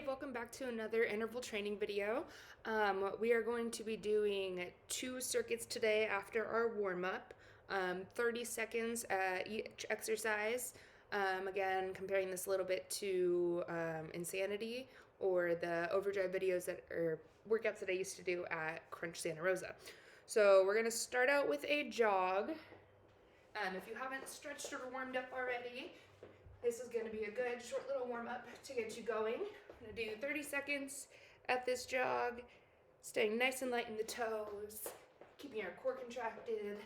Hey, welcome back to another interval training video. We are going to be doing 2 circuits today after our warm-up, 30 seconds each exercise. Again, comparing this a little bit to Insanity or the overdrive videos or workouts that I used to do at Crunch Santa Rosa. So we're going to start out with a jog. If you haven't stretched or warmed up already, this is going to be a good short little warm-up to get you going. I'm going to do 30 seconds at this jog, staying nice and light in the toes, keeping our core contracted, and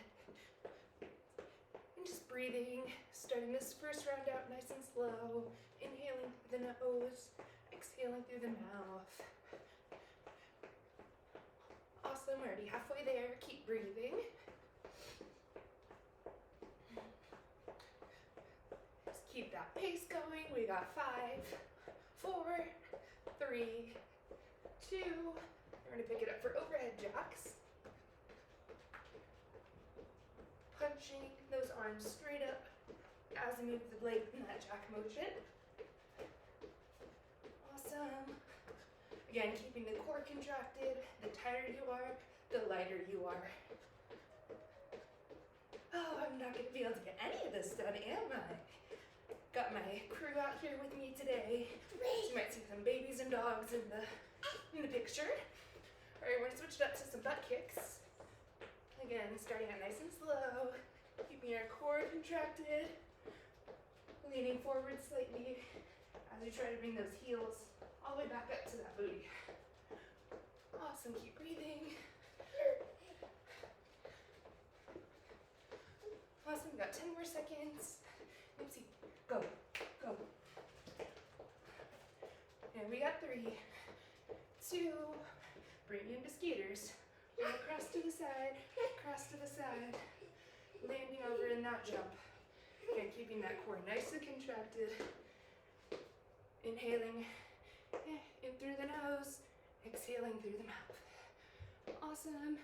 just breathing, starting this first round out nice and slow, inhaling through the nose, exhaling through the mouth. Awesome, we're already halfway there, keep breathing. Keep that pace going. We got 5, 4, 3, 2. We're going to pick it up for overhead jacks. Punching those arms straight up as we move the legs in that jack motion. Awesome. Again, keeping the core contracted. The tighter you are, the lighter you are. Oh, I'm not going to be able to get any of this done, am I? Got my crew out here with me today. So you might see some babies and dogs in the picture. All right, we're gonna switch it up to some butt kicks. Again, starting out nice and slow, keeping our core contracted, leaning forward slightly as we try to bring those heels all the way back up to that booty. Awesome, keep breathing. Awesome, we got 10 more seconds. Oopsie. Go, go. And we got 3, 2, bring into skaters. Cross to the side, landing over in that jump. Again, keeping that core nice and contracted. Inhaling in through the nose, exhaling through the mouth. Awesome.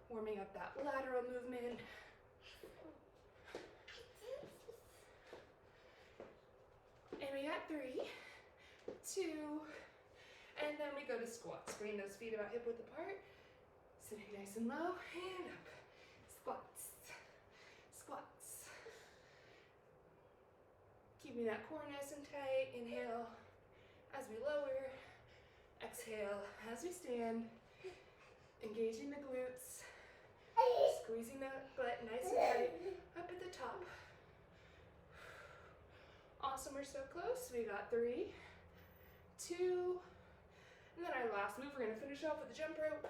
Warming up that lateral movement. And we got 3, 2, and then we go to squats. Bring those feet about hip width apart, sitting nice and low, and up. Squats, squats. Keeping that core nice and tight. Inhale as we lower, exhale as we stand. Engaging the glutes, squeezing the butt nice and tight up at the top. Awesome, we're so close. We got 3, 2, and then our last move, we're gonna finish off with the jump rope.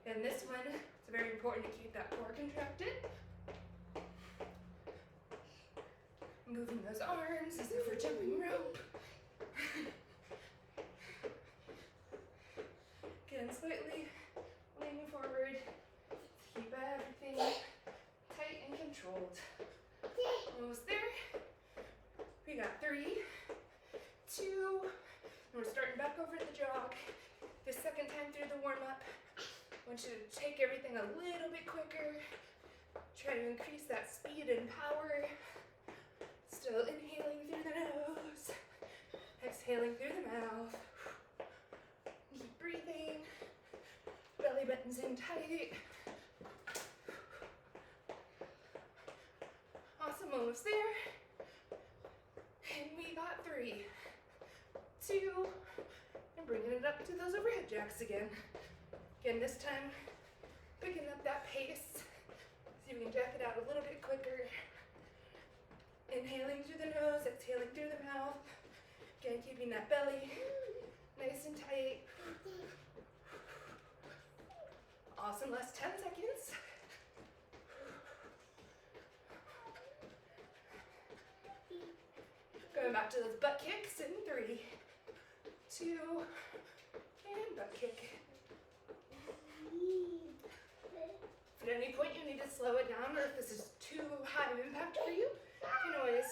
And this one, it's very important to keep that core contracted. Moving those arms as if we're jumping rope. Again, slightly leaning forward. Keep everything tight and controlled. Almost there. We got 3, 2, and we're starting back over the jog. The second time through the warm-up, I want you to take everything a little bit quicker. Try to increase that speed and power. Still inhaling through the nose, exhaling through the mouth. Keep breathing. Belly buttons in tight. Awesome, almost there. And we got 3, 2, and bringing it up to those overhead jacks again. Again, this time, picking up that pace. See if we can jack it out a little bit quicker. Inhaling through the nose, exhaling through the mouth. Again, keeping that belly nice and tight. Awesome, last 10 seconds. Going back to those butt kicks in 3, 2, and butt kick. If at any point you need to slow it down, or if this is too high of impact for you, you can always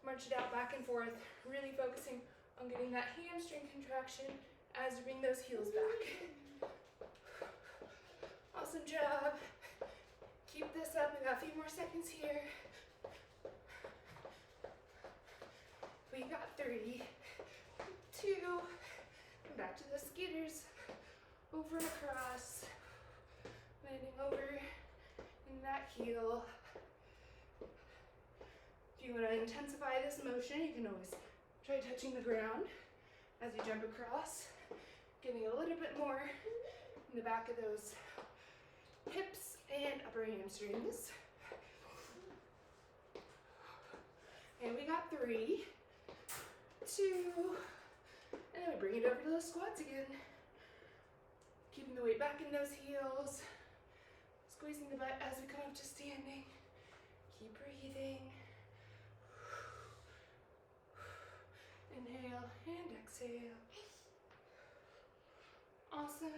march it out back and forth, really focusing on getting that hamstring contraction as you bring those heels back. Awesome job. Keep this up. We got a few more seconds here. 3, 2, and back to the skitters. Over and across, landing over in that heel. If you want to intensify this motion, you can always try touching the ground as you jump across, getting a little bit more in the back of those hips and upper hamstrings. And we got 3, 2, and then we bring it over to those squats again. Keeping the weight back in those heels, squeezing the butt as we come up to standing. Keep breathing. Inhale and exhale. Awesome.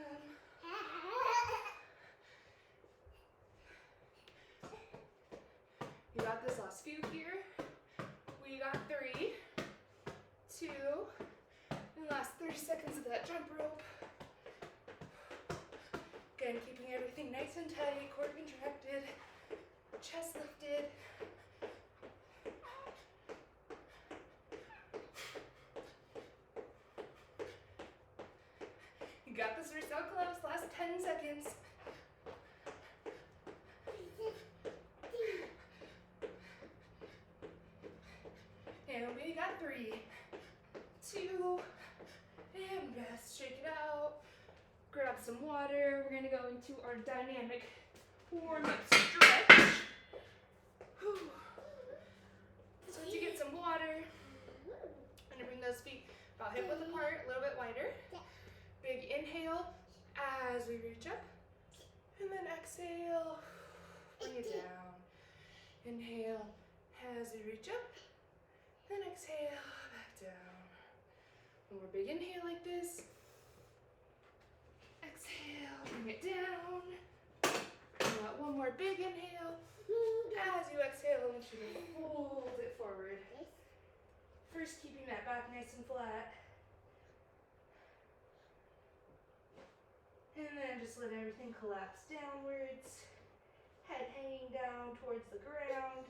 You got this last few here. We got 3, 2, and the last 30 seconds of that jump rope. Again, keeping everything nice and tight, core contracted, chest lifted. You got this, we're so close, last 10 seconds. And we got 3, 2, and rest, shake it out. Grab some water. We're gonna go into our dynamic warm-up stretch. Whew. So once you get some water, I'm gonna bring those feet about hip width apart, a little bit wider. Big inhale as we reach up, and then exhale, bring it down. Inhale as we reach up, then exhale, back down. One more big inhale like this. Exhale, bring it down. One more big inhale. As you exhale, I want you to fold it forward. First, keeping that back nice and flat. And then just let everything collapse downwards. Head hanging down towards the ground.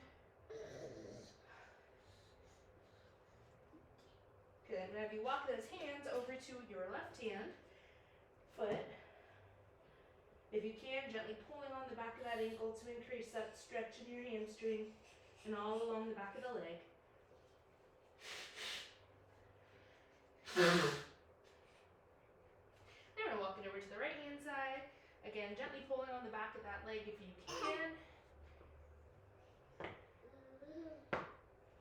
Good. Now if you walk those hands over to your left hand foot, if you can, gently pulling on the back of that ankle to increase that stretch in your hamstring and all along the back of the leg. Now we're walking over to the right hand side. Again, gently pulling on the back of that leg if you can.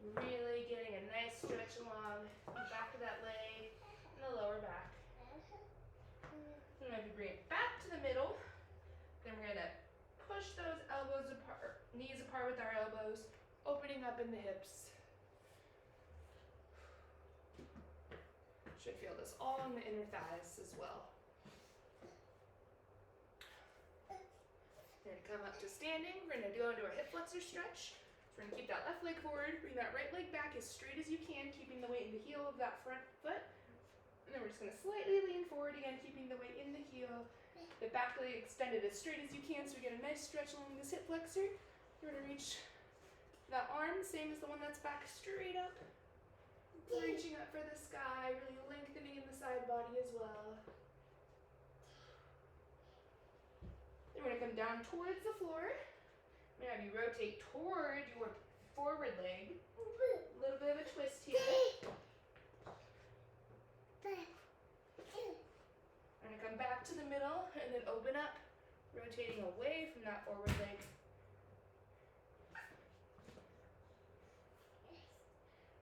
Really getting a nice stretch along the back of that leg and the lower back. And then we bring it back to the middle. Then we're going to push those elbows apart, knees apart with our elbows, opening up in the hips. Should feel this all in the inner thighs as well. We're going to come up to standing. We're going to go into our hip flexor stretch. We're going to keep that left leg forward, bring that right leg back as straight as you can, keeping the weight in the heel of that front foot. And then we're just going to slightly lean forward again, keeping the weight in the heel. The back leg extended as straight as you can, so we get a nice stretch along this hip flexor. We're going to reach that arm, same as the one that's back straight up. Reaching up for the sky, really lengthening in the side body as well. Then we're going to come down towards the floor. I'm going to have you rotate toward your forward leg. A little bit of a twist here. I'm going to come back to the middle and then open up, rotating away from that forward leg.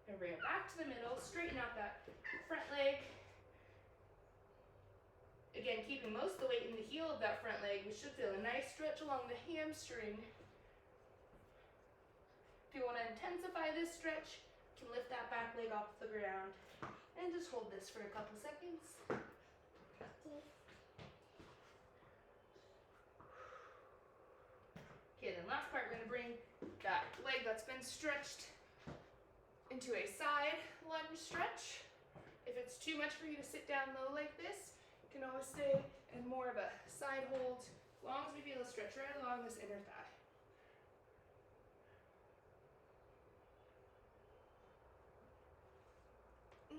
And bring it back to the middle, straighten out that front leg. Again, keeping most of the weight in the heel of that front leg, we should feel a nice stretch along the hamstring. If you want to intensify this stretch, you can lift that back leg off the ground and just hold this for a couple seconds. Okay, then last part, we're going to bring that leg that's been stretched into a side lunge stretch. If it's too much for you to sit down low like this, you can always stay in more of a side hold, as long as we feel a stretch right along this inner thigh.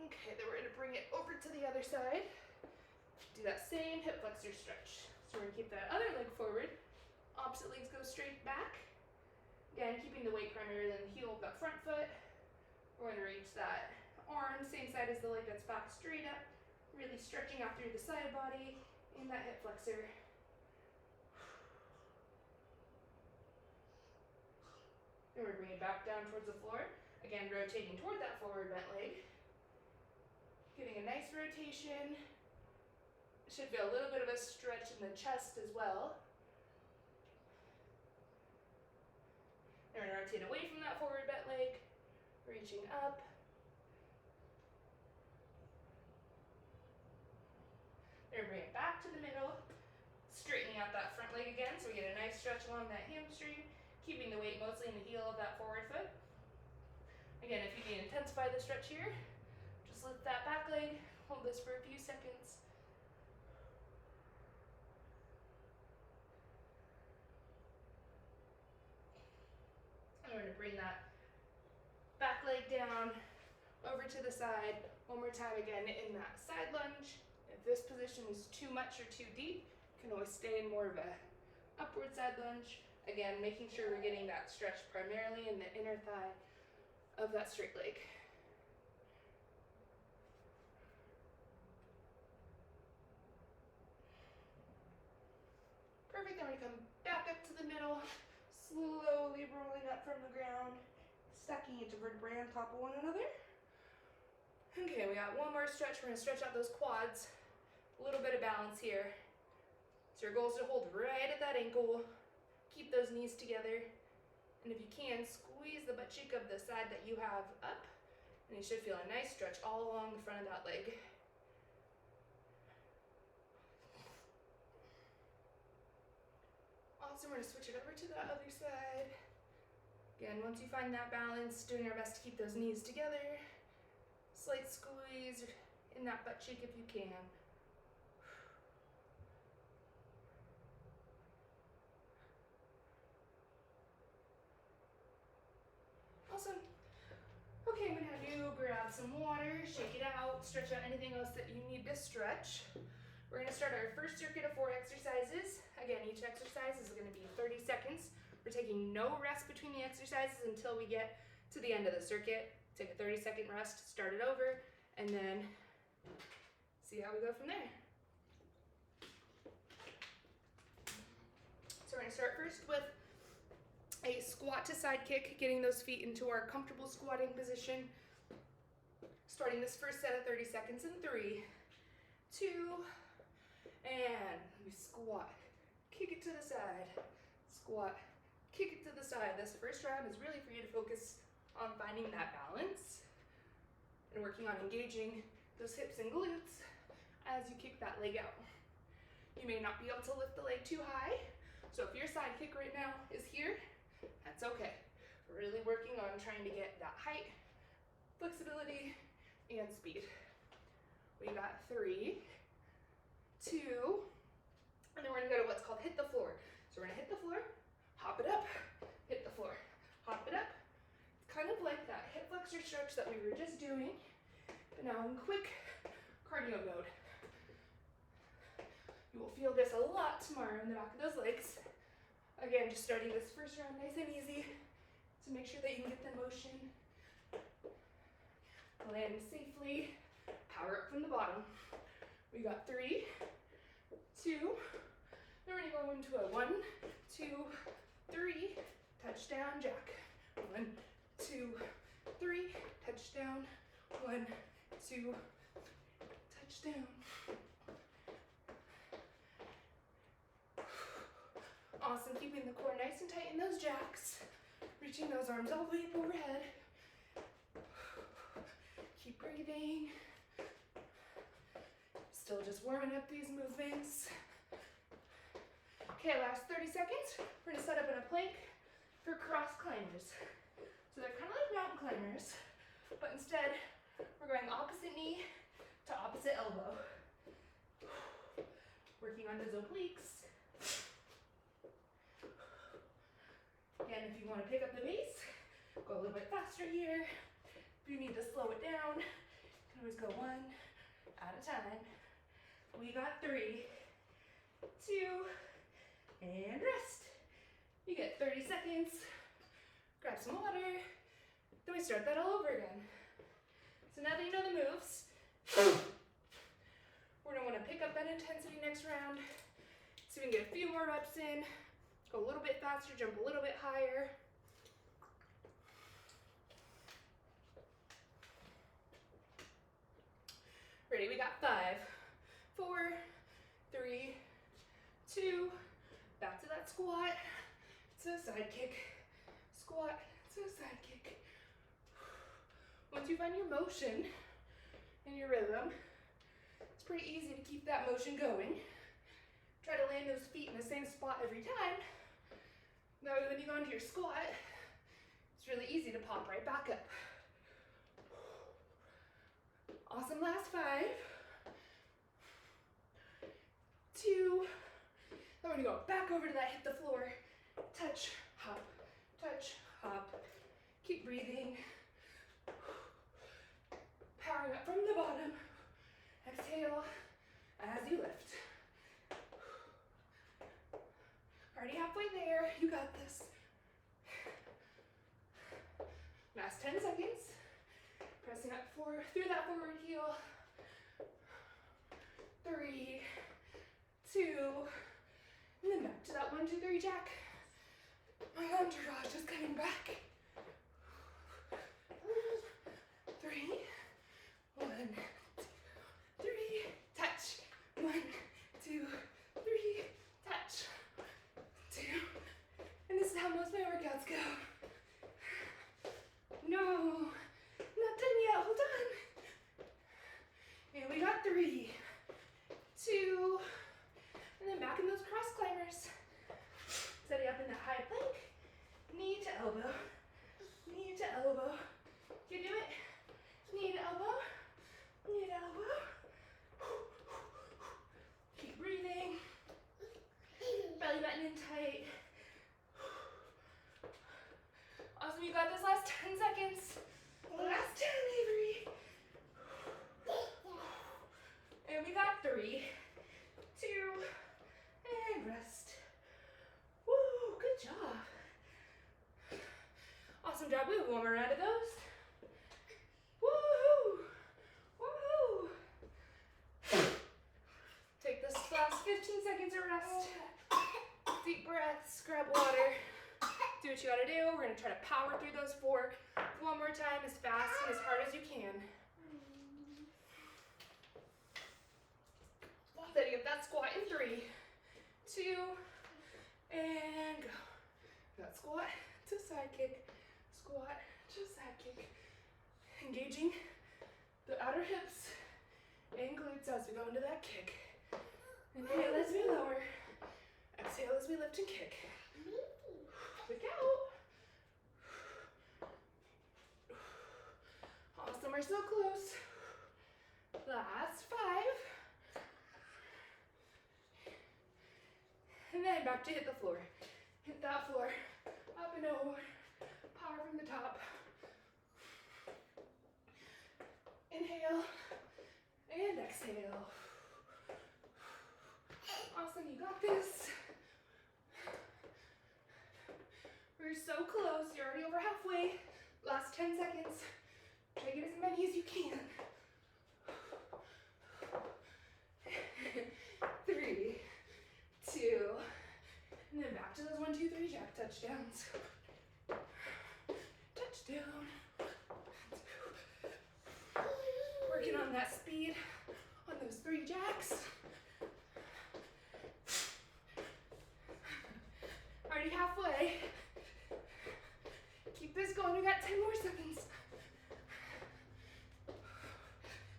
Okay, then we're gonna bring it over to the other side. Do that same hip flexor stretch. So we're gonna keep that other leg forward. Opposite legs go straight back. Again, keeping the weight primarily in the heel of that front foot. We're gonna reach that arm, same side as the leg that's back straight up. Really stretching out through the side body in that hip flexor. And we're bringing it back down towards the floor. Again, rotating toward that forward bent leg. Getting a nice rotation. Should feel a little bit of a stretch in the chest as well. Then we're going to rotate away from that forward bent leg, reaching up. Then we're bringing it back to the middle, straightening out that front leg again so we get a nice stretch along that hamstring, keeping the weight mostly in the heel of that forward foot. Again, if you need to intensify the stretch here, just lift that back leg, hold this for a few seconds. And we're going to bring that back leg down, over to the side. One more time again in that side lunge. If this position is too much or too deep, you can always stay in more of a upward side lunge. Again, making sure we're getting that stretch primarily in the inner thigh of that straight leg. Perfect, then we come back up to the middle, slowly rolling up from the ground, stacking each vertebrae on top of one another. Okay, we got one more stretch. We're gonna stretch out those quads. A little bit of balance here. So your goal is to hold right at that ankle, keep those knees together, and if you can, squeeze the butt cheek of the side that you have up, and you should feel a nice stretch all along the front of that leg. Awesome, we're gonna switch it over to the other side. Again, once you find that balance, doing our best to keep those knees together. Slight squeeze in that butt cheek if you can. Awesome. Okay, I'm gonna have you grab some water, shake it out, stretch out anything else that you need to stretch. We're gonna start our first circuit of 4 exercises. Again, each exercise is gonna be 30 seconds. We're taking no rest between the exercises until we get to the end of the circuit. Take a 30-second rest, start it over, and then see how we go from there. So we're gonna start first with a squat to side kick, getting those feet into our comfortable squatting position. Starting this first set of 30 seconds in 3, 2, and we squat, kick it to the side, squat, kick it to the side. This first round is really for you to focus on finding that balance and working on engaging those hips and glutes as you kick that leg out. You may not be able to lift the leg too high, so if your side kick right now is here, that's okay. We're really working on trying to get that height, flexibility, and speed. We got 3, 2, and then we're gonna go to what's called hit the floor. So we're gonna hit the floor, hop it up, hit the floor, hop it up. It's kind of like that hip flexor stretch that we were just doing, but now in quick cardio mode. You will feel this a lot tomorrow in the back of those legs. Again, just starting this first round nice and easy to make sure that you can get the motion. Land safely, power up from the bottom. We got 3, 2, then we're gonna go into a 1, 2, 3, touchdown jack. 1, 2, 3, touchdown. 1, 2, touchdown. Awesome, keeping the core nice and tight in those jacks. Reaching those arms all the way up overhead. Keep breathing. Still just warming up these movements. Okay, last 30 seconds. We're gonna set up in a plank for cross climbers. So they're kind of like mountain climbers, but instead we're going opposite knee to opposite elbow. Working on those obliques. Again, if you want to pick up the pace, go a little bit faster here. If you need to slow it down, you Always go one at a time. We got 3, 2, and rest. You get 30 seconds. Grab some water. Then we start that all over again. So now that you know the moves, we're gonna wanna pick up that intensity next round. So we can get a few more reps in, go a little bit faster, jump a little bit higher. Ready, we got 5, 4, 3, 2, back to that squat, to a side kick, squat, to a side kick. Once you find your motion and your rhythm, it's pretty easy to keep that motion going. Try to land those feet in the same spot every time. That way when you go into your squat, it's really easy to pop right back up. Awesome, last 5, 2, then we're gonna go back over to that, hit the floor, touch, hop, keep breathing. Powering up from the bottom, exhale as you lift. Already halfway there, you got this. Last 10 seconds. Pressing up through that forward heel. 3, 2, and then back to that 1, 2, 3 jack. My entourage is coming back. 3, 1, 2, 3, touch. 1, 2, 3, touch. 2, and this is how most of my workouts go. No, not done yet, hold on. And we got 3, 2, and then back in those cross climbers. Setting up in the high plank, knee to elbow, knee to elbow. You do it, knee to elbow, knee to elbow. Keep breathing, belly button in tight. Awesome, you got this. Last 10 seconds. Last 10, Avery. And we got 3, 2, and rest. Woo, good job. Awesome job. We have one more round of those. Woohoo! Woohoo! Take this last 15 seconds of rest. Deep breaths, grab water. Do what you gotta do. We're gonna try to power through those 4 one more time as fast and as hard as you can. Setting up that squat in 3, 2, and go. That squat to side kick, squat to side kick. Engaging the outer hips and glutes as we go into that kick. Inhale as we lower. Exhale as we lift and kick. Quick out. Awesome, we're so close. Last 5. And then back to hit the floor. Hit that floor. Up and over. Power from the top. Inhale. And exhale. Awesome, you got this. We're so close. You're already over halfway. Last 10 seconds. Try to get as many as you can. 3, 2, and then back to those 1, 2, 3 jack touchdowns. Touchdown. Working on that speed on those 3 jacks. Already halfway. Keep this going. We got 10 more seconds.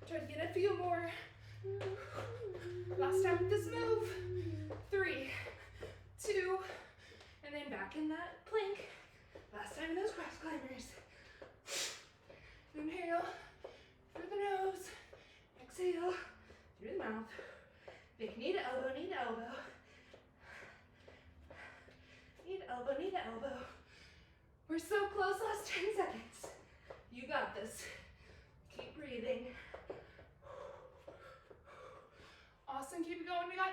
Try to get a few more. Last time with this move. 3, 2, and then back in that plank. Last time in those cross climbers. Inhale through the nose. Exhale through the mouth. Big knee to elbow, knee to elbow. Knee to elbow, knee to elbow. We're so close, last 10 seconds. You got this. Keep breathing.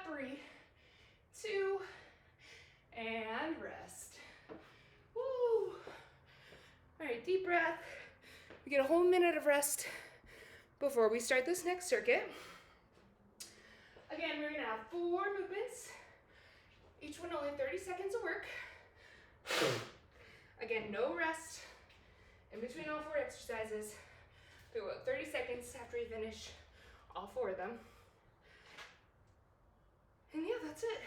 3, 2, and rest. Woo. All right, deep breath. We get a whole minute of rest before we start this next circuit. Again, we're gonna have 4 movements, each one only 30 seconds of work. Again, no rest in between all 4 exercises. We go about 30 seconds after we finish all 4 of them. And yeah, that's it.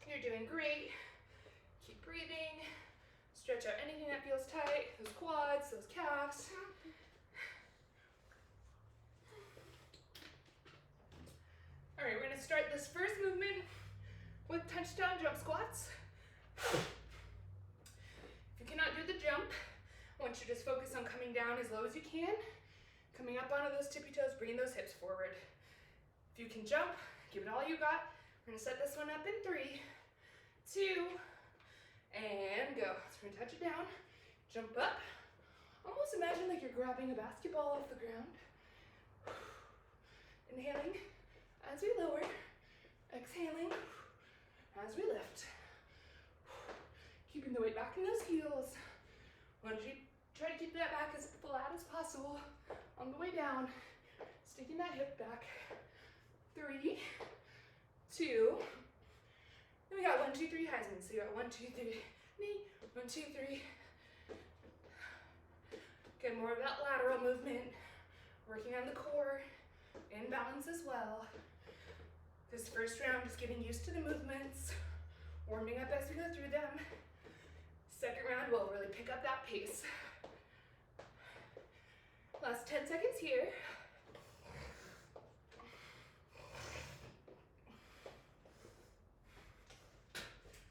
You're doing great. Keep breathing. Stretch out anything that feels tight, those quads, those calves. All right, we're gonna start this first movement with touchdown jump squats. If you cannot do the jump, I want you to just focus on coming down as low as you can, coming up onto those tippy toes, bringing those hips forward. If you can jump, give it all you got. We're gonna set this one up in 3, 2, and go. So we're gonna touch it down, jump up. Almost imagine like you're grabbing a basketball off the ground. Inhaling as we lower, exhaling as we lift. Keeping the weight back in those heels. Why don't you try to keep that back as flat as possible on the way down. Sticking that hip back. 3, 2, then we got 1, 2, 3 Heisman. So you got 1, 2, 3, knee, 1, 2, 3. Get more of that lateral movement, working on the core, in balance as well. This first round, just getting used to the movements, warming up as we go through them. Second round, we'll really pick up that pace. Last 10 seconds here.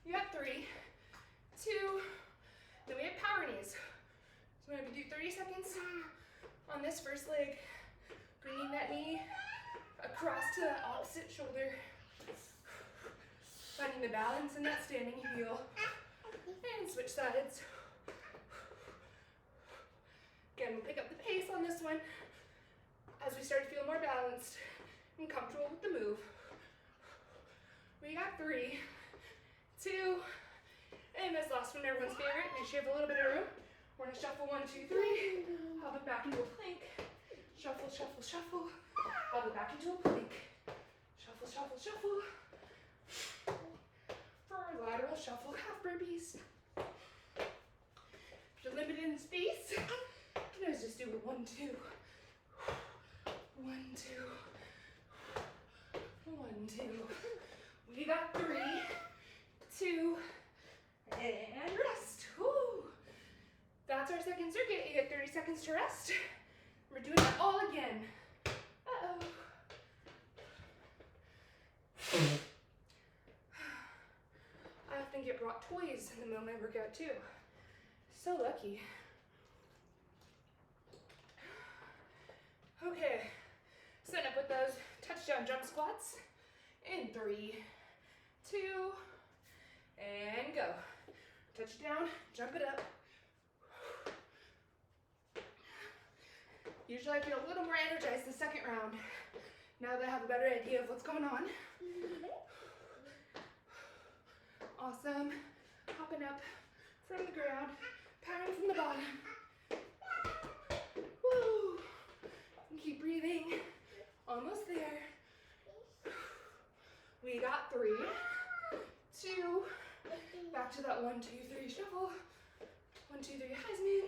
You got 3, 2, then we have power knees. So we're gonna do 30 seconds on this first leg, bringing that knee across to the opposite shoulder, finding the balance in that standing heel, and switch sides. Again, we'll pick up the pace on this one as we start to feel more balanced and comfortable with the move. We got 3, 2, and this last one, everyone's favorite. Make sure you have a little bit of room. We're gonna shuffle 1, 2, 3, hop it back into a plank. Shuffle, shuffle, shuffle. Hop it back into a plank. Shuffle, shuffle, shuffle. For our lateral shuffle half burpees. If you're limited in space, you guys just do a 1, 2. 1, 2. 1, 2. We got 3, 2, and rest. Woo. That's our second circuit. You get 30 seconds to rest. We're doing it all again. Uh-oh. I often get brought toys in the middle of my workout too. So lucky. Okay, set up with those touchdown jump squats in 3, 2, and go. Touch it down, jump it up. Usually I feel a little more energized the second round, now that I have a better idea of what's going on. Awesome. Hopping up from the ground, powering from the bottom. Woo! And keep breathing. Almost there. We got 3, 2, back to that 1, 2, 3 shuffle. 1, 2, 3 Heisman,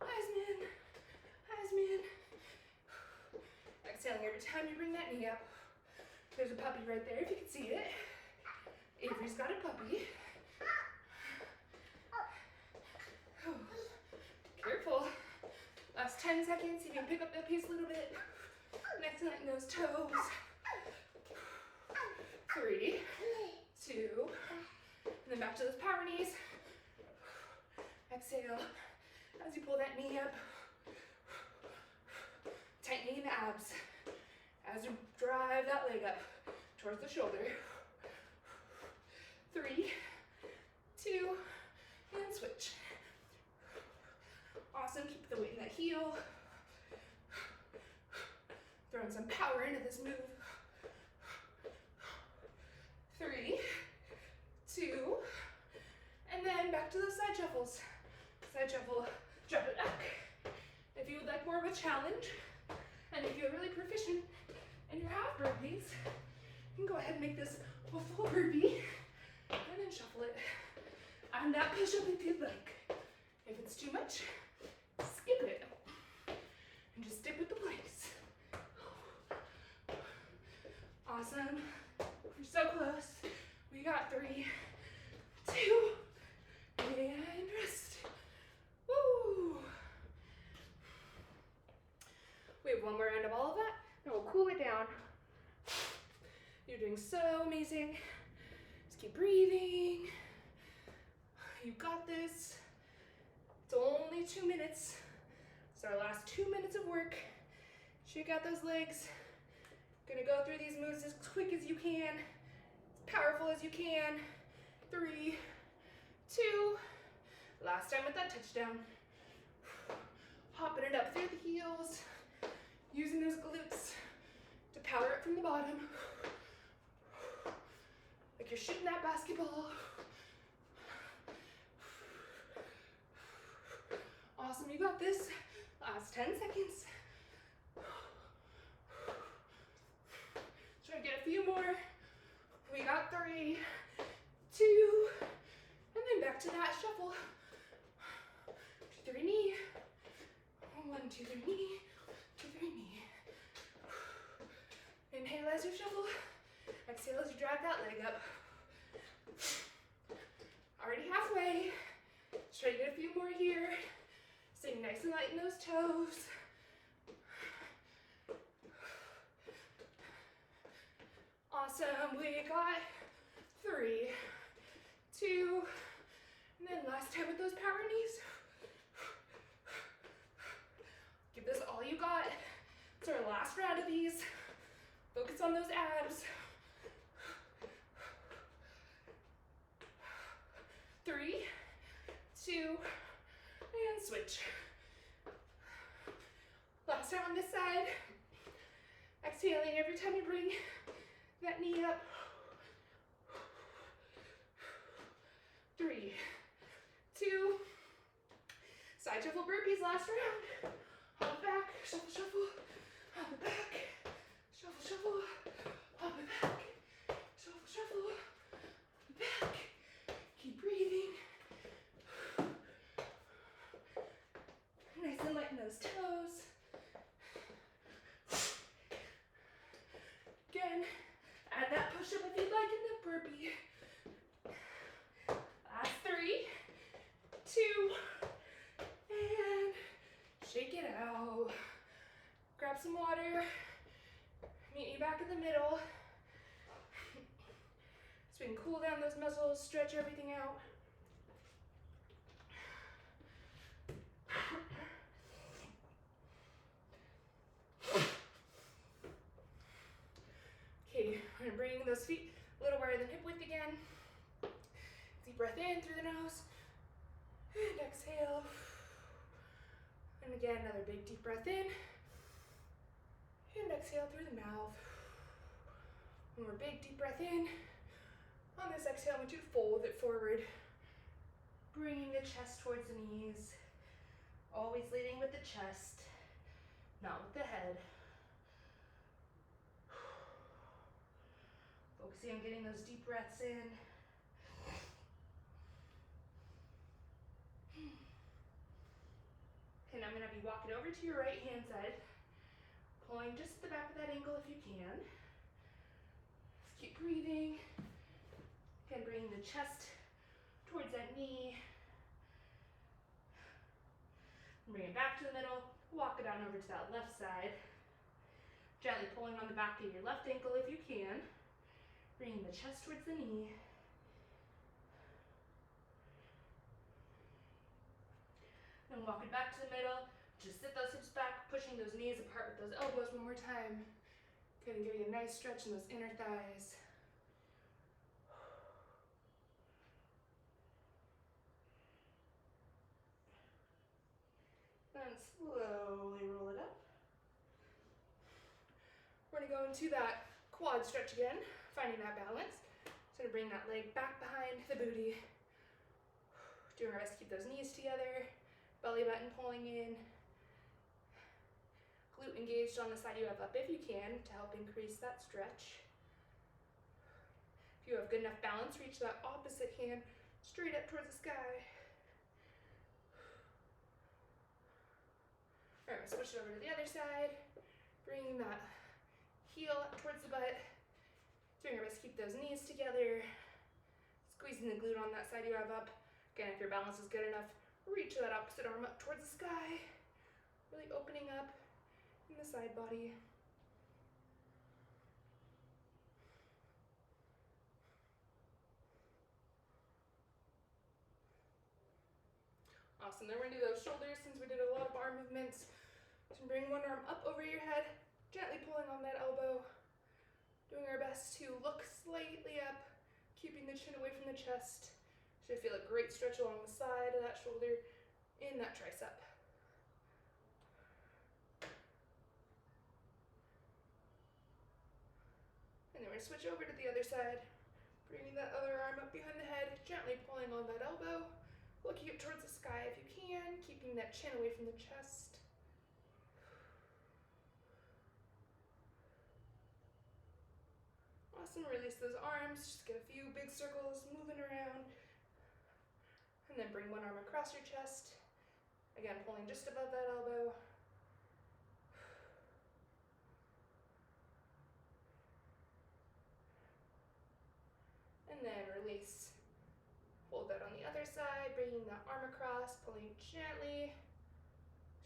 Heisman, Heisman. Exhaling every time you bring that knee up. There's a puppy right there if you can see it. Avery's got a puppy. Careful. Last 10 seconds, you can pick up that pace a little bit. Next to those toes. 3, 2, and then back to those power knees. Exhale as you pull that knee up. Tightening the abs as you drive that leg up towards the shoulder. 3, 2, and switch. Awesome, keep the weight in that heel. Throwing some power into this move. side shuffles. Side shuffle, drop it back. If you would like more of a challenge, and if you're really proficient in your half burpees, you can go ahead and make this a full burpee, and then shuffle it. And that push-up if you'd like. If it's too much, skip it. And just stick with the place. Awesome. We're so close. We got 3, 2, and rest. Woo! We have one more round of all of that, and we'll cool it down. You're doing so amazing. Just keep breathing. You got this. It's only 2 minutes. It's our last 2 minutes of work. Shake out those legs. Gonna go through these moves as quick as you can, as powerful as you can. 3, 2, last time with that touchdown. Hopping it up through the heels, using those glutes to power it from the bottom. Like you're shooting that basketball. Awesome, you got this. Last 10 seconds. Try to get a few more. We got 3, 2, and then back to that shuffle. 2, 3, knee. 1, 2, 3, knee. 2, 3, knee. Inhale as you shuffle. Exhale as you drag that leg up. Already halfway. Let's try to get a few more here. Stay nice and light in those toes. Awesome. We got 3, 2, and then last time with those power knees. Give this all you got. It's our last round of these. Focus on those abs. 3, 2, and switch. Last time on this side. Exhaling every time you bring that knee up. 3, 2, side shuffle burpees last round. Hop back, shuffle, shuffle, hop it back, shuffle, shuffle, hop it back, shuffle, shuffle, hop it back. Keep breathing. Nice and light in those toes. Again, add that push-up if you'd like in the burpee. Last 3, 2, and shake it out. Grab some water. Meet you back in the middle. So we can cool down those muscles, stretch everything out. Okay, we're gonna bring those feet a little wider than hip width again. Deep breath in through the nose, and exhale. And again, another big deep breath in, and exhale through the mouth. One more big deep breath in. On this exhale, I want you to fold it forward, bringing the chest towards the knees. Always leading with the chest, not with the head. Focusing on getting those deep breaths in. And I'm gonna be walking over to your right hand side, pulling just the back of that ankle if you can. Just keep breathing. Again, bringing the chest towards that knee. Bring it back to the middle, walk it on over to that left side. Gently pulling on the back of your left ankle if you can. Bringing the chest towards the knee. And walk it back to the middle. Just sit those hips back, pushing those knees apart with those elbows one more time. Gonna give you a nice stretch in those inner thighs. And slowly roll it up. We're gonna go into that quad stretch again, finding that balance. So to bring that leg back behind the booty. Doing our best to keep those knees together, belly button pulling in, glute engaged on the side you have up if you can to help increase that stretch. If you have good enough balance, reach that opposite hand straight up towards the sky. All right, we'll switch it over to the other side, bringing that heel up towards the butt, doing our best to keep those knees together, squeezing the glute on that side you have up. Again, if your balance is good enough, reach that opposite arm up towards the sky, really opening up in the side body. Awesome, then we're gonna do those shoulders since we did a lot of arm movements. So bring one arm up over your head, gently pulling on that elbow. Doing our best to look slightly up, keeping the chin away from the chest. Should feel a great stretch along the side of that shoulder in that tricep. And then we're gonna switch over to the other side, bringing that other arm up behind the head, gently pulling on that elbow, looking up towards the sky if you can, keeping that chin away from the chest. Awesome, release those arms, just get a few big circles moving around. And then bring one arm across your chest. Again, pulling just above that elbow. And then release. Hold that on the other side, bringing that arm across, pulling gently.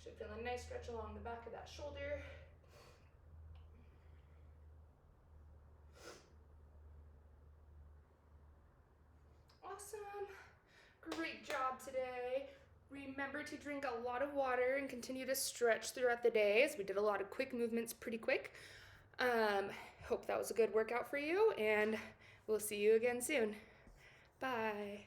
Should feel a nice stretch along the back of that shoulder. Awesome. Great job today. Remember to drink a lot of water and continue to stretch throughout the day, as we did a lot of quick movements pretty quick. Hope that was a good workout for you, and we'll see you again soon. Bye.